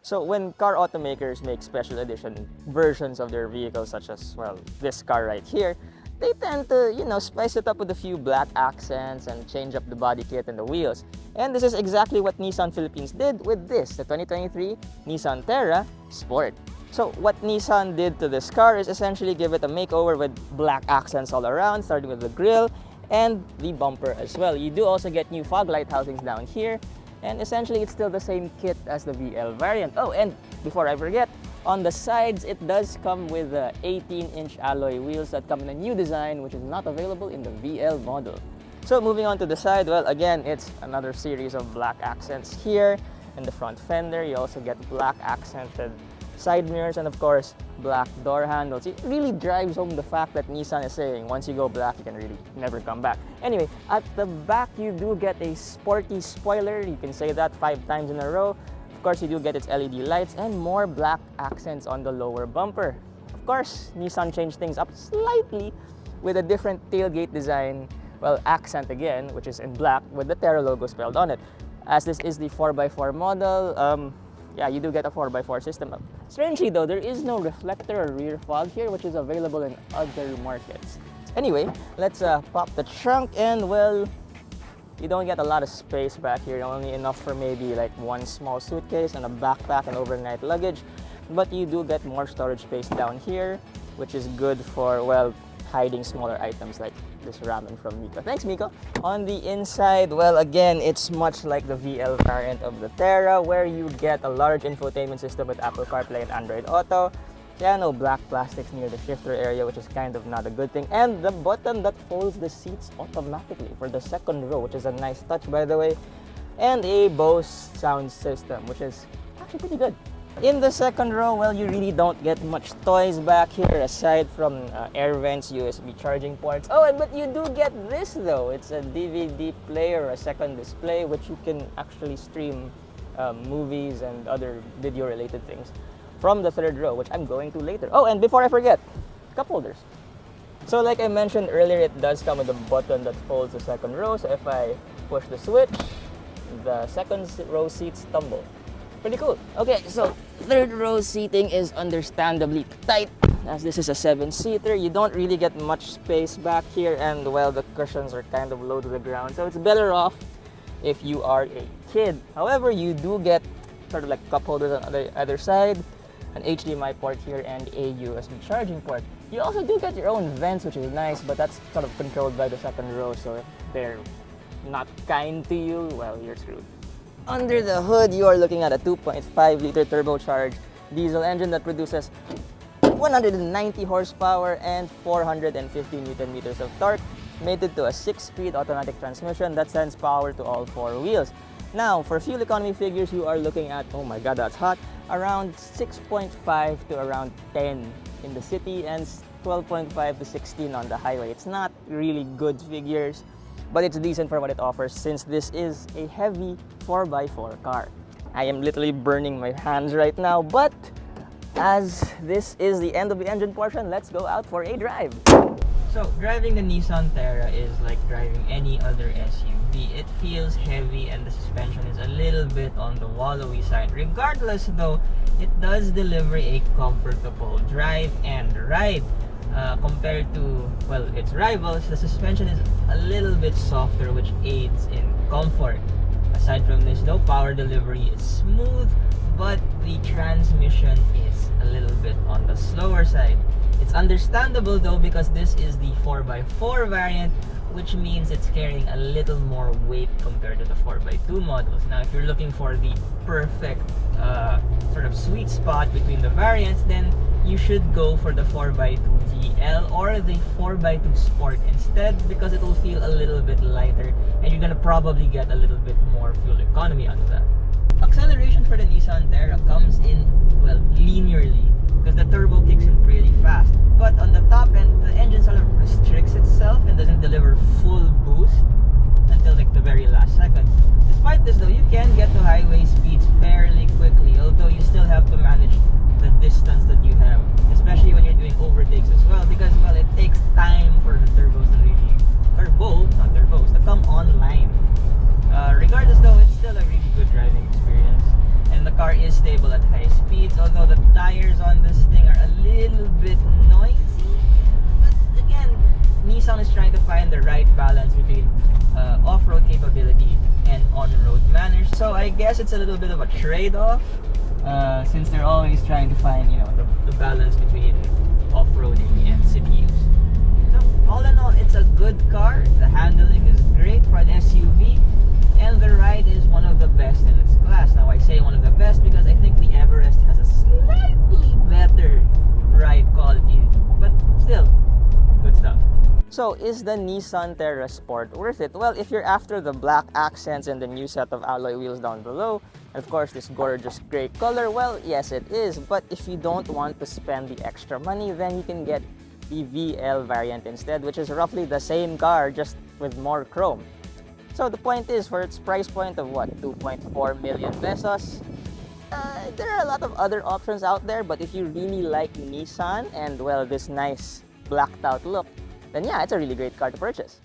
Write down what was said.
So when car automakers make special edition versions of their vehicles, such as, well, this car right here, they tend to, spice it up with a few black accents and change up the body kit and the wheels. And this is exactly what Nissan Philippines did with this, the 2023 Nissan Terra Sport. So what Nissan did to this car is essentially give it a makeover with black accents all around, starting with the grille and the bumper as well. You do also get new fog light housings down here, and essentially it's still the same kit as the VL variant. Oh, and before I forget, on the sides, it does come with 18-inch alloy wheels that come in a new design, which is not available in the VL model. So moving on to the side, well, again, it's another series of black accents here. In the front fender, you also get black accented side mirrors and, of course, black door handles. It really drives home the fact that Nissan is saying once you go black, you can really never come back. Anyway, at the back, you do get a sporty spoiler. You can say that 5 times in a row. Of course, you do get its LED lights and more black accents on the lower bumper. Of course, Nissan changed things up slightly with a different tailgate design, well, accent again, which is in black with the Terra logo spelled on it. As this is the 4x4 model, yeah, you do get a 4x4 system. Strangely though, there is no reflector or rear fog here, which is available in other markets. Anyway, let's pop the trunk, and well, you don't get a lot of space back here, only enough for maybe like one small suitcase and a backpack and overnight luggage. But you do get more storage space down here, which is good for, well, hiding smaller items like this ramen from Miko. Thanks, Miko. On the inside, well, again, it's much like the VL variant of the Terra, where you get a large infotainment system with Apple CarPlay and Android Auto. Yeah, no black plastics near the shifter area, which is kind of not a good thing. And the button that folds the seats automatically for the second row, which is a nice touch, by the way. And a Bose sound system, which is actually pretty good. In the second row, well, you really don't get much toys back here aside from air vents, USB charging ports. Oh, but you do get this though. It's a DVD player, a second display, which you can actually stream movies and other video related things from the third row, which I'm going to later. Oh, and before I forget, cup holders. So like I mentioned earlier, it does come with a button that folds the second row. So if I push the switch, the second row seats tumble. Pretty cool. Okay, so third row seating is understandably tight, as this is a 7-seater. You don't really get much space back here, and well, the cushions are kind of low to the ground, so it's better off if you are a kid. However, you do get sort of like cup holders on the other side, an HDMI port here, and a USB charging port. You also do get your own vents, which is nice, but that's sort of controlled by the second row, so if they're not kind to you, well, you're screwed. Under the hood, you are looking at a 2.5-liter turbocharged diesel engine that produces 190 horsepower and 450 Nm of torque, mated to a 6-speed automatic transmission that sends power to all 4 wheels. Now, for fuel economy figures, you are looking at, oh my god, that's hot, around 6.5 to around 10 in the city and 12.5 to 16 on the highway. It's not really good figures, but it's decent for what it offers since this is a heavy 4x4 car. I am literally burning my hands right now, but as this is the end of the engine portion, let's go out for a drive. So driving the Nissan Terra is like driving any other SUV. It feels heavy and the suspension is a little bit on the wallowy side. Regardless though, it does deliver a comfortable drive and ride. Compared to, well, its rivals, the suspension is a little bit softer, which aids in comfort. Aside from this though, power delivery is smooth, but the transmission is a little bit on the slower side. It's understandable though, because this is the 4x4 variant, which means it's carrying a little more weight compared to the 4x2 models. Now, if you're looking for the perfect sort of sweet spot between the variants, then you should go for the 4x2 GL or the 4x2 Sport instead, because it will feel a little bit lighter and you're gonna probably get a little bit more fuel economy out of that. Acceleration for the Nissan Terra comes in, well, linearly, because the turbo kicks in pretty fast. But on the top end, the engine sort of restricts itself and doesn't deliver full boost until like the very last second. Despite this though, you can get to highway speeds fairly quickly, although you still have to manage the distance that you have, especially when you're doing overtakes as well, because, well, it takes time for the turbos to to come online. Regardless though, it's still a really good driving experience, and the car is high speeds, although the tires on this thing are a little bit noisy. But again, Nissan is trying to find the right balance between off-road capability and on-road manners. So I guess it's a little bit of a trade-off, since they're always trying to find, you know, the balance between off-roading and city use. So all in all, it's a good car. The handling is great for an SUV, and the ride is one of the best in its class. Now I say one of the best because I think the Everest has a slightly better ride quality, but still, good stuff. So is the Nissan Terra Sport worth it? Well, if you're after the black accents and the new set of alloy wheels down below, and of course this gorgeous gray color, well, yes it is. But if you don't want to spend the extra money, then you can get the VL variant instead, which is roughly the same car, just with more chrome. So the point is, for its price point of what, 2.4 million pesos, there are a lot of other options out there, but if you really like Nissan and, well, this nice blacked out look, then yeah, it's a really great car to purchase.